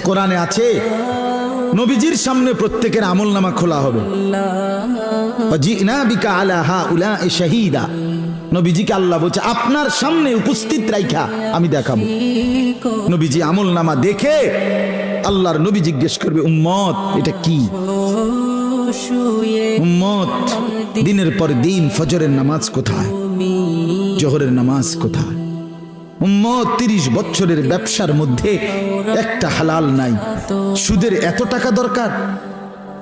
কোরআনে আছে নবীজির সামনে প্রত্যেকের আমলনামা খোলা হবে। ওয়াজিনা বিকা আলা হাউলাই শাহীদা, নবীজিকে আল্লাহ বলছে আপনার সামনে উপস্থিত রাইখা আমি দেখাবো। নবীজি আমলনামা দেখে আল্লাহর নবী জিজ্ঞেস করবে উম্মত এটা কি? উম্মত দিনের পর দিন ফজরের নামাজ কোথায়, জোহরের নামাজ কোথায়? উম্মত 30 বছরের ব্যবসার মধ্যে একটা হালাল নাই। সুদের এত টাকা দরকার,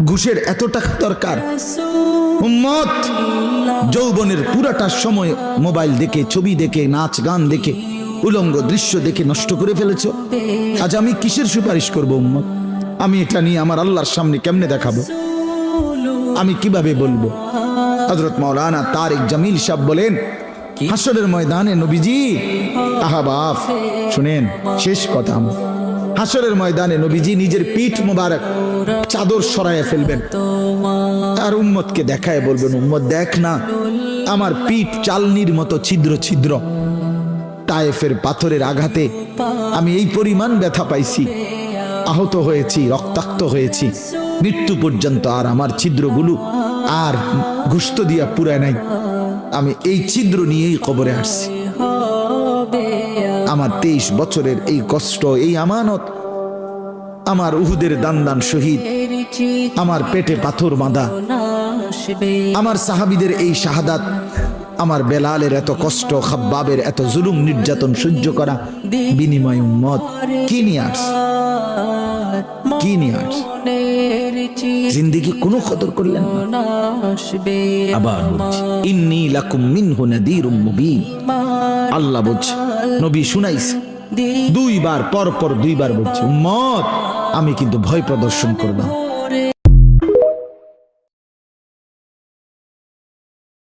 ঘুষের এত টাকা দরকার। উম্মত যৌবনের পুরাটা সময় মোবাইল দেখে, ছবি দেখে, নাচ গান দেখে, উলঙ্গ দৃশ্য দেখে নষ্ট করে ফেলেছো। আজ আমি কিসের সুপারিশ করব উম্মত? আমি এটা নিয়ে আমার আল্লাহর সামনে কেমনে দেখাবো? আমি কিভাবে বলবো? হযরত মাওলানা তারিক জামিল সাহেব বলেন হাসরের ময়দানে নবীজি, আহা বাপ শুনেন শেষ কথা, হাসরের ময়দানে নবীজি নিজের পিঠ মোবারক চাদর সরাইয়া ফেলবেন আর উম্মতকে দেখায় বলবেন উম্মত দেখ না আমার পিঠ চালনির মতো ছিদ্র ছিদ্র, তায়েফের পাথরের আঘাতে আমি এই পরিমাণ ব্যথা পাইছি, আহত হয়েছি, রক্তাক্ত হয়েছি, মৃত্যু পর্যন্ত আর আমার ছিদ্রগুলো আর গোশত দিয়া পুরায় নাই। আমি এই ছিদ্র নিয়েই কবরে আসছি। আমার 23 বছরের এই কষ্ট, এই আমানত, আমার উহুদের দান শহীদ, আমার পেটে পাথর বাঁধা, আমার সাহাবীদের এই শাহাদাত, আমার বেলালের এত কষ্ট, খাব্বাবের এত জুলুম নির্যাতন সহ্য করা বিনিময় উম্মত কি নিয়ে আসছে? কি নিয়ে আসছে? জিন্দেগি কোনো কদর করলেন না। আবার বলছি ইন্নী লাকুম মিনহু নাযীরুম মুবিন, আল্লাহ বলছে নবী শুনাইছে 2 বার, পর পর 2 বার বলছে উম্মত আমি কিন্তু ভয় প্রদর্শন করলাম।